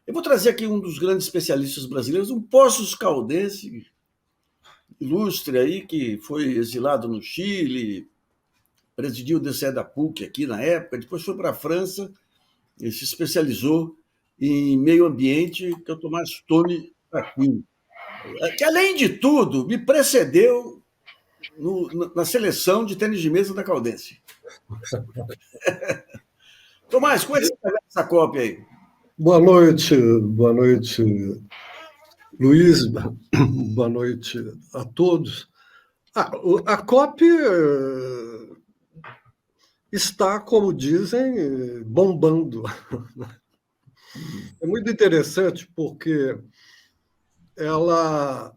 Eu vou trazer aqui um dos grandes especialistas brasileiros, um Poços Caldense, ilustre aí, que foi exilado no Chile, presidiu o DCE da PUC aqui na época, depois foi para a França e se especializou em meio ambiente, que é o Tomás Tony Aquino, que, além de tudo, me precedeu na seleção de tênis de mesa da Caldense. Tomás, como é que você está vendo essa cópia aí? Boa noite, Luiz, boa noite a todos. A COP está, como dizem, bombando. É muito interessante porque ela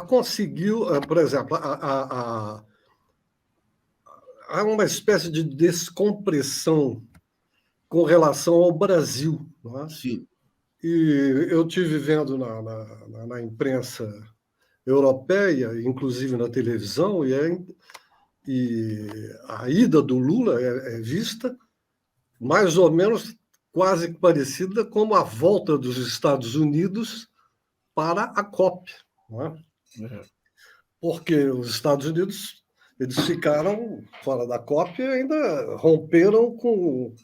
conseguiu, por exemplo, há uma espécie de descompressão com relação ao Brasil. Não é? Sim. E eu tive vendo na imprensa europeia, inclusive na televisão, e a ida do Lula é vista mais ou menos quase parecida como a volta dos Estados Unidos para a COP. Não é? Porque os Estados Unidos eles ficaram fora da COP e ainda romperam com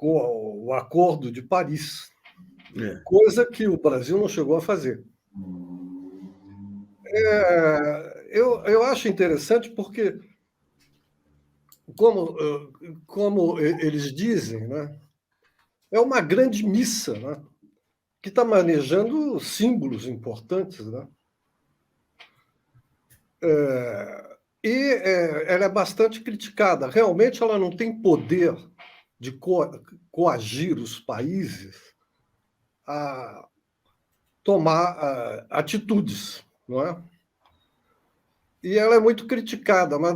o Acordo de Paris, coisa que o Brasil não chegou a fazer. Eu acho interessante porque, como eles dizem, né, é uma grande missa, né, que está manejando símbolos importantes. Né? Ela é bastante criticada. Realmente, ela não tem poder de coagir os países a tomar atitudes, não é? E ela é muito criticada, mas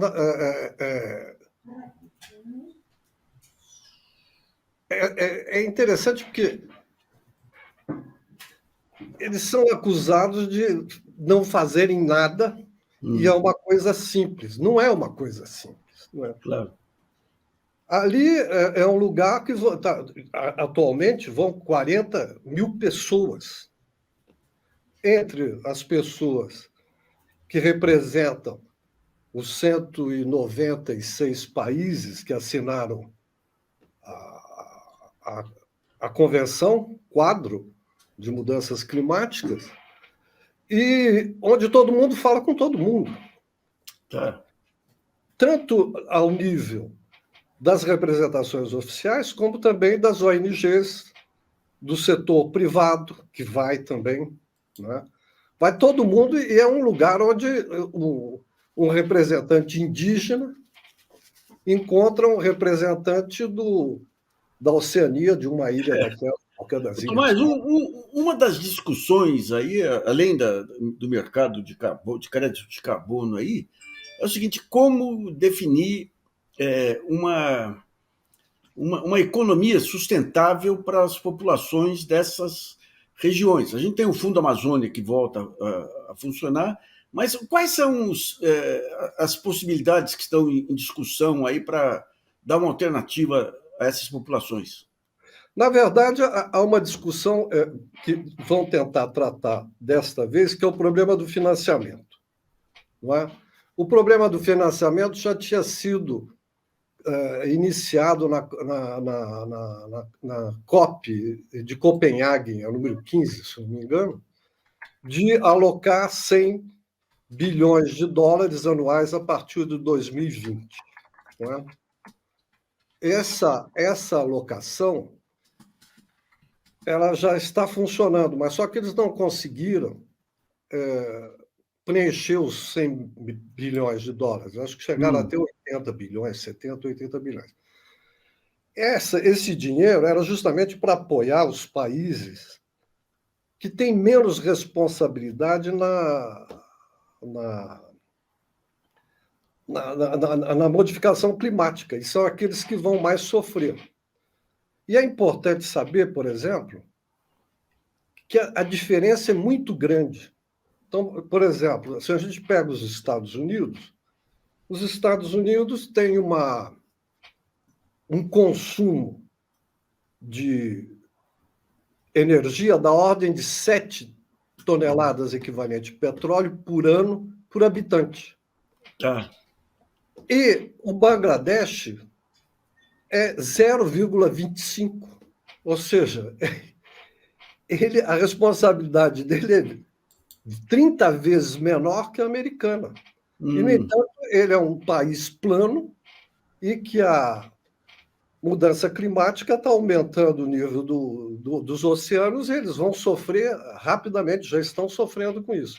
é interessante porque eles são acusados de não fazerem nada e é uma coisa simples. Não é uma coisa simples. Não é? Claro. Ali é um lugar que atualmente vão 40 mil pessoas. Entre as pessoas que representam os 196 países que assinaram a Convenção Quadro de Mudanças Climáticas, e onde todo mundo fala com todo mundo. Tá. Tanto ao nível das representações oficiais, como também das ONGs, do setor privado, que vai também. Né? Vai todo mundo, e é um lugar onde um representante indígena encontra um representante da Oceania, de uma ilha daquela, qualquer das ilhas. Tomás, uma das discussões aí, além do mercado de crédito de carbono aí, é o seguinte: como definir uma economia sustentável para as populações dessas regiões. A gente tem o Fundo Amazônia que volta a funcionar, mas quais são as possibilidades que estão em discussão aí para dar uma alternativa a essas populações? Na verdade, há uma discussão que vão tentar tratar desta vez, que é o problema do financiamento. Não é? O problema do financiamento já tinha sido iniciado na COP de Copenhague, é o número 15, se não me engano, de alocar 100 bilhões de dólares anuais a partir de 2020. Não é? Essa alocação ela já está funcionando, mas só que eles não conseguiram preencher os 100 bilhões de dólares. Acho que chegaram até 80 bilhões, 70, 80 bilhões. Esse dinheiro era justamente para apoiar os países que têm menos responsabilidade na modificação climática, e são aqueles que vão mais sofrer. E é importante saber, por exemplo, que a diferença é muito grande. Então, por exemplo, se a gente pega os Estados Unidos têm um consumo de energia da ordem de 7 toneladas equivalente de petróleo por ano por habitante. Tá. E o Bangladesh é 0,25, ou seja, a responsabilidade dele é 30 vezes menor que a americana. E, no entanto, ele é um país plano e que a mudança climática está aumentando o nível dos oceanos e eles vão sofrer rapidamente, já estão sofrendo com isso.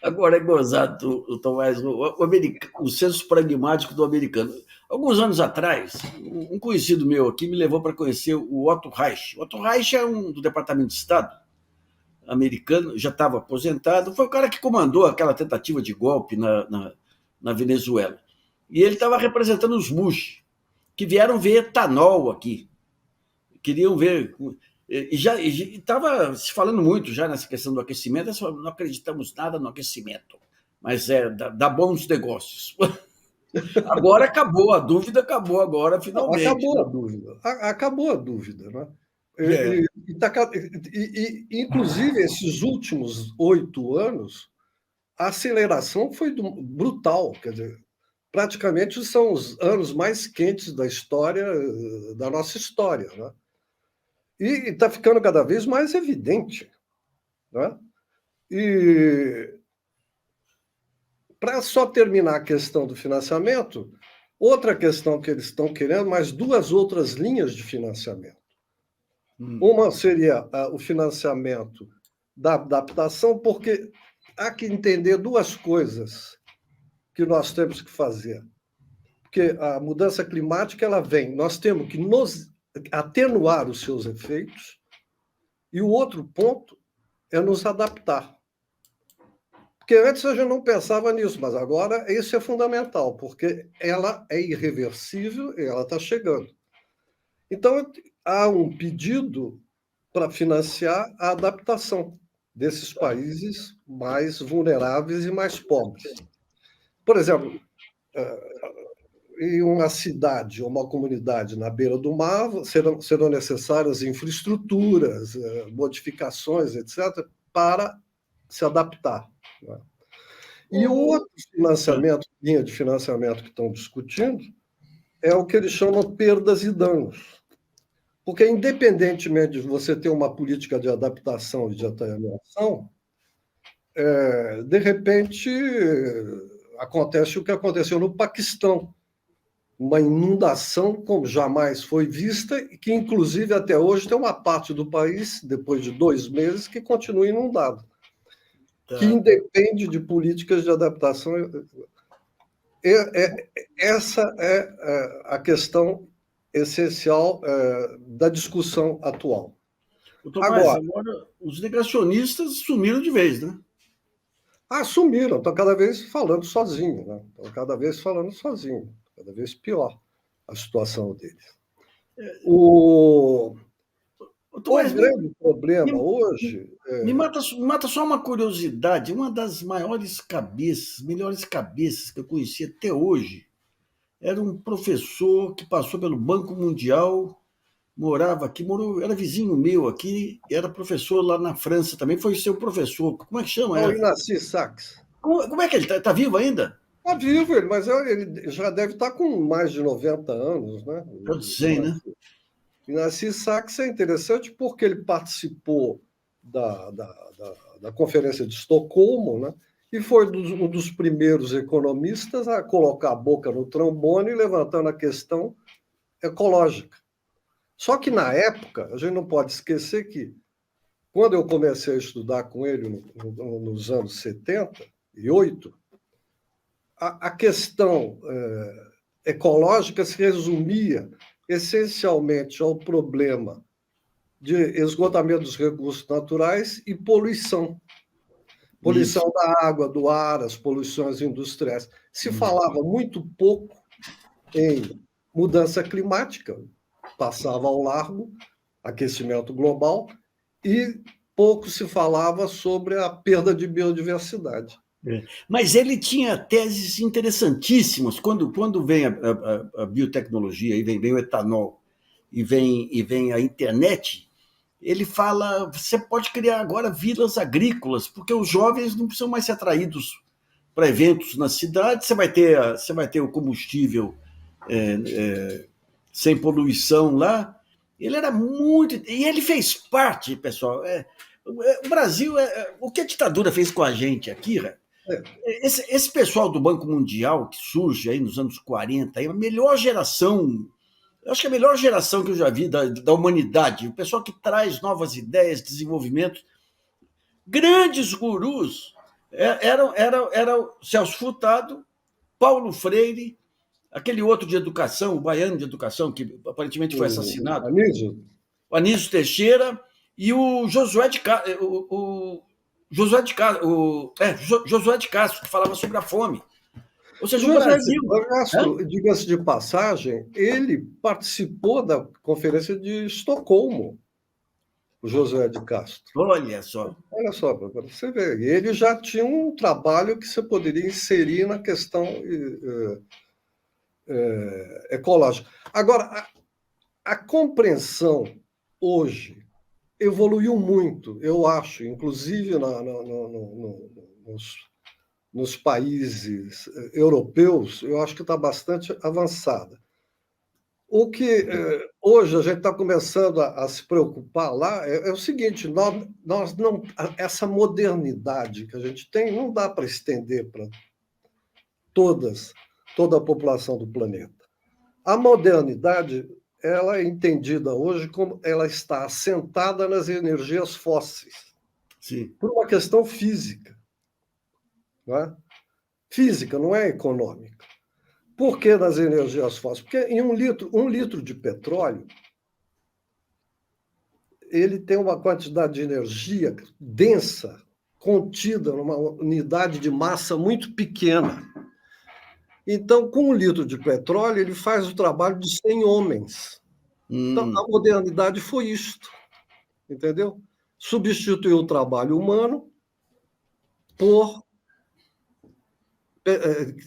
Agora é gozado, Tomás, o senso pragmático do americano. Alguns anos atrás, um conhecido meu aqui me levou para conhecer o Otto Reich. O Otto Reich é do Departamento de Estado americano, já estava aposentado, foi o cara que comandou aquela tentativa de golpe na Venezuela. E ele estava representando os Bush, que vieram ver etanol aqui. Queriam ver. E já estava se falando muito já nessa questão do aquecimento, não acreditamos nada no aquecimento, mas dá bons negócios. Agora acabou, a dúvida acabou agora, finalmente. Acabou a dúvida, acabou a dúvida, né? Inclusive, esses últimos 8 anos, a aceleração foi brutal, quer dizer, praticamente são os anos mais quentes da história, da nossa história, né? E está ficando cada vez mais evidente, né? E para só terminar a questão do financiamento, outra questão que eles estão querendo, mais 2 outras linhas de financiamento. Uma seria o financiamento da adaptação, porque há que entender 2 coisas que nós temos que fazer. Porque a mudança climática ela vem, nós temos que nos atenuar os seus efeitos, e o outro ponto é nos adaptar. Porque antes a gente não pensava nisso, mas agora isso é fundamental, porque ela é irreversível e ela está chegando. Então, há um pedido para financiar a adaptação desses países mais vulneráveis e mais pobres. Por exemplo, em uma cidade ou uma comunidade na beira do mar, serão necessárias infraestruturas, modificações, etc., para se adaptar. E o outro financiamento, linha de financiamento que estão discutindo, é o que eles chamam perdas e danos. Porque, independentemente de você ter uma política de adaptação e de atenuação, de repente acontece o que aconteceu no Paquistão, uma inundação como jamais foi vista, e que, inclusive, até hoje tem uma parte do país, depois de 2 meses, que continua inundado, que independe de políticas de adaptação. Essa é a questão essencial da discussão atual. Tomás, agora os negacionistas sumiram de vez, né? Sumiram, estão cada vez falando sozinho, né? Cada vez pior a situação deles. O grande problema hoje... Me mata só uma curiosidade. Uma das melhores cabeças que eu conheci até hoje era um professor que passou pelo Banco Mundial, morava aqui, era vizinho meu aqui, era professor lá na França também, foi seu professor. Como é que chama? O Inácio Sachs. Como é que ele está? Está vivo ainda? Está vivo, mas ele já deve estar com mais de 90 anos, né? Eu sei, né? Inácio Sachs é interessante porque ele participou da Conferência de Estocolmo, né? E foi um dos primeiros economistas a colocar a boca no trombone, levantando a questão ecológica. Só que, na época, a gente não pode esquecer que, quando eu comecei a estudar com ele nos anos 78, a questão ecológica se resumia essencialmente ao problema de esgotamento dos recursos naturais e poluição. Poluição da água, do ar, as poluições industriais. Se falava muito pouco em mudança climática, passava ao largo, aquecimento global, e pouco se falava sobre a perda de biodiversidade. Mas ele tinha teses interessantíssimas. Quando vem a biotecnologia, e vem o etanol, e vem a internet, ele fala, você pode criar agora vilas agrícolas, porque os jovens não precisam mais ser atraídos para eventos na cidade, você vai ter o combustível sem poluição lá. Ele era muito. E ele fez parte, pessoal. O Brasil, o que a ditadura fez com a gente aqui, esse pessoal do Banco Mundial que surge aí nos anos 40, é a melhor geração. Eu acho que é a melhor geração que eu já vi da humanidade. O pessoal que traz novas ideias, desenvolvimento. Grandes gurus eram Celso Furtado, Paulo Freire, aquele outro de educação, o baiano de educação, que aparentemente foi assassinado, o Anísio Teixeira, e o Josué de Castro, Josué de Castro, que falava sobre a fome. Ou seja, o Brasil... Diga-se de passagem, ele participou da Conferência de Estocolmo, o Josué de Castro. Olha só. Olha só, para você ver. Ele já tinha um trabalho que você poderia inserir na questão ecológica. Agora, a compreensão hoje evoluiu muito, eu acho, inclusive nos países europeus, eu acho que está bastante avançada. O que hoje a gente está começando a se preocupar lá é o seguinte: nós não, essa modernidade que a gente tem não dá para estender para toda a população do planeta. A modernidade, ela é entendida hoje como ela está assentada nas energias fósseis. Sim. Por uma questão física. Não é? Física, não é econômica. Por que nas energias fósseis? Porque em um litro de petróleo, ele tem uma quantidade de energia densa, contida numa unidade de massa muito pequena. Então, com 1 litro de petróleo, ele faz o trabalho de 100 homens. Então, a modernidade foi isto, entendeu? Substituiu o trabalho humano por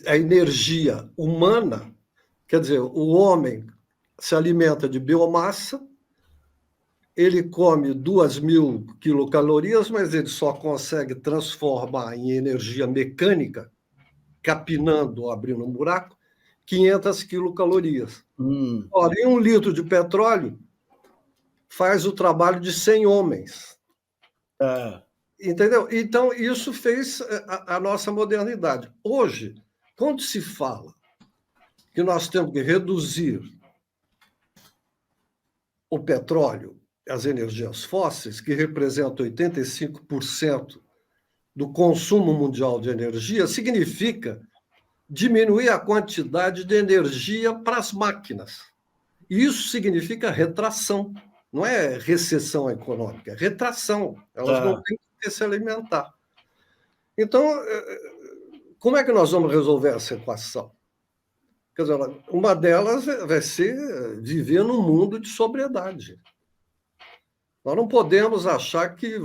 a energia humana. Quer dizer, o homem se alimenta de biomassa, ele come 2.000 quilocalorias, mas ele só consegue transformar em energia mecânica, capinando ou abrindo um buraco, 500 quilocalorias. Ora, em 1 litro de petróleo, faz o trabalho de 100 homens. Entendeu? Então, isso fez a nossa modernidade. Hoje, quando se fala que nós temos que reduzir o petróleo, as energias fósseis, que representam 85% do consumo mundial de energia, significa diminuir a quantidade de energia para as máquinas. Isso significa retração. Não é recessão econômica, é retração. Elas não têm que se alimentar. Então, como é que nós vamos resolver essa equação? Quer dizer, uma delas vai ser viver num mundo de sobriedade. Nós não podemos achar que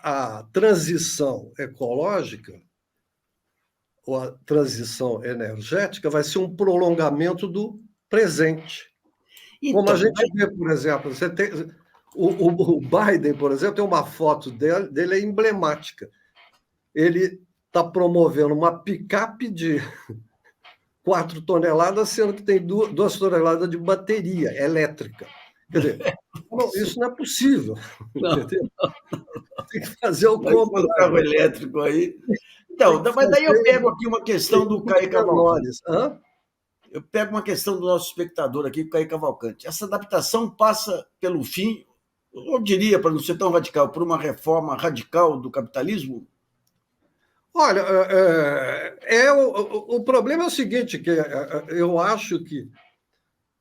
a transição ecológica ou a transição energética vai ser um prolongamento do presente. Então, como a gente vê, por exemplo, você tem, o Biden, por exemplo, tem uma foto dele é emblemática. Ele está promovendo uma picape de 4 toneladas, sendo que tem 2 toneladas de bateria elétrica. Quer dizer, isso não é possível. Não. Tem que fazer o contrário. Carro elétrico aí. Então, mas daí eu pego aqui uma questão do Caio Cavalcante. Eu pego uma questão do nosso espectador aqui, Caio Cavalcante. Essa adaptação passa pelo fim, eu diria, para não ser tão radical, por uma reforma radical do capitalismo? Olha, o problema é o seguinte, que eu acho que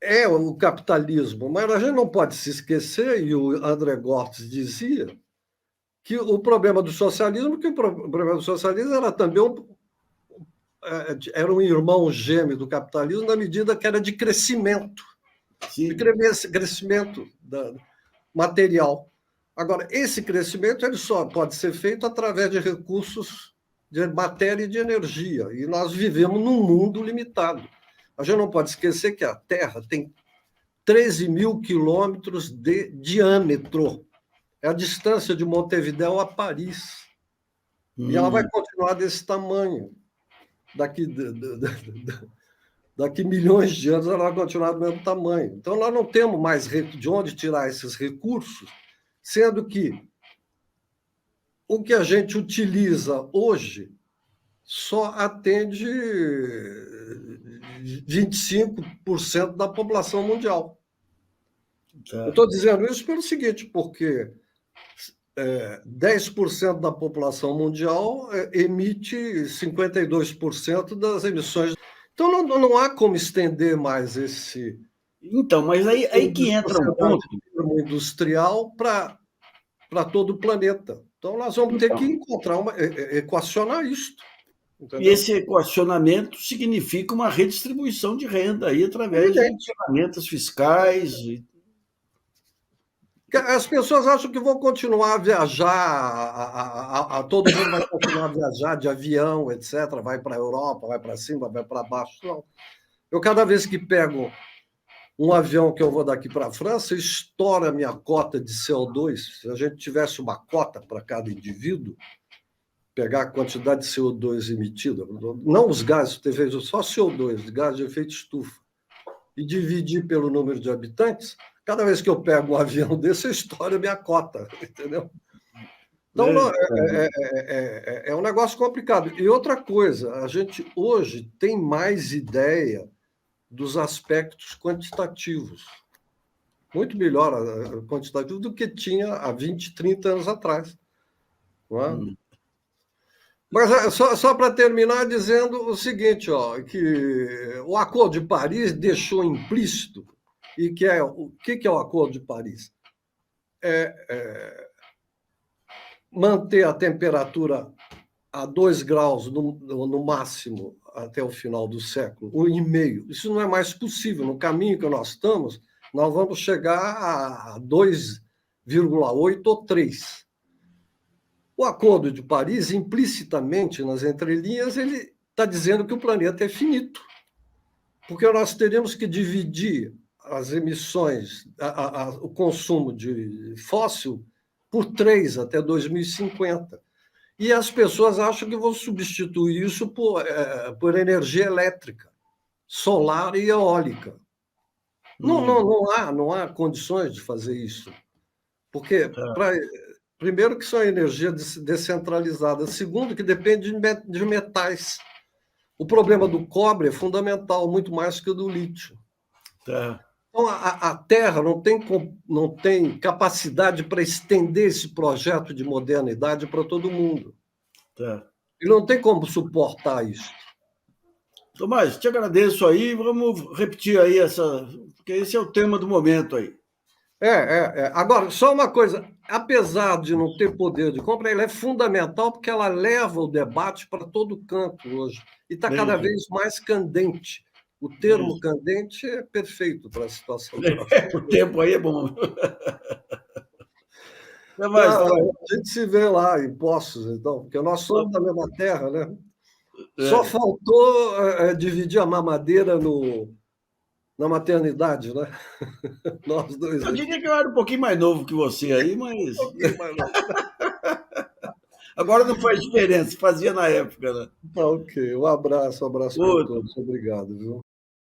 é o capitalismo, mas a gente não pode se esquecer, e o André Gortz dizia, que o problema do socialismo era também era um irmão gêmeo do capitalismo na medida que era de crescimento. Sim. De crescimento material. Agora, esse crescimento ele só pode ser feito através de recursos de matéria e de energia. E nós vivemos num mundo limitado. A gente não pode esquecer que a Terra tem 13 mil quilômetros de diâmetro. É a distância de Montevidéu a Paris. E ela vai continuar desse tamanho. Daqui milhões de anos ela vai continuar do mesmo tamanho. Então, nós não temos mais de onde tirar esses recursos, sendo que o que a gente utiliza hoje só atende 25% da população mundial. Eu estou dizendo isso pelo seguinte, porque 10% da população mundial emite 52% das emissões. Então, não há como estender mais esse... Então, mas aí que entra um ponto industrial para todo o planeta. Então, nós vamos ter que encontrar equacionar isto. Entendeu? E esse equacionamento significa uma redistribuição de renda aí através de ferramentas fiscais. As pessoas acham que vão continuar a viajar, todo mundo vai continuar a viajar de avião, etc. Vai para a Europa, vai para cima, vai para baixo. Não. Eu, cada vez que pego um avião que eu vou daqui para a França, estoura a minha cota de CO2. Se a gente tivesse uma cota para cada indivíduo, pegar a quantidade de CO2 emitida, não os gases, só CO2, gás de efeito estufa, e dividir pelo número de habitantes, cada vez que eu pego um avião desse, eu estouro a minha cota, entendeu? Então, é um negócio complicado. E outra coisa, a gente hoje tem mais ideia dos aspectos quantitativos. Muito melhor quantitativo do que tinha há 20, 30 anos atrás. Não é? Mas só para terminar dizendo o seguinte, que o Acordo de Paris deixou implícito, e o que é o Acordo de Paris? Manter a temperatura a 2 graus no máximo até o final do século, 1,5. Isso não é mais possível. No caminho que nós estamos, nós vamos chegar a 2,8 ou 3. O Acordo de Paris, implicitamente, nas entrelinhas, ele está dizendo que o planeta é finito, porque nós teríamos que dividir as emissões, o consumo de fóssil por 3 até 2050. E as pessoas acham que vão substituir isso por energia elétrica, solar e eólica. Não há condições de fazer isso, porque... Primeiro, que são energia descentralizada. Segundo, que depende de metais. O problema do cobre é fundamental, muito mais que o do lítio. Então, a Terra não tem capacidade para estender esse projeto de modernidade para todo mundo. E não tem como suportar isso. Tomás, te agradeço aí. Vamos repetir aí porque esse é o tema do momento aí. Agora, só uma coisa, apesar de não ter poder de compra, ela é fundamental porque ela leva o debate para todo canto hoje e está cada vez mais candente. O termo candente é perfeito para a situação. O tempo aí é bom. A gente se vê lá em Poços, então, porque nós somos da mesma terra, né? Só faltou dividir a mamadeira na maternidade, né? Nós dois. Eu diria que eu era um pouquinho mais novo que você aí, mas... Um pouquinho mais novo. Agora não faz diferença, fazia na época, né? Ok. Um abraço para todos. Obrigado, viu?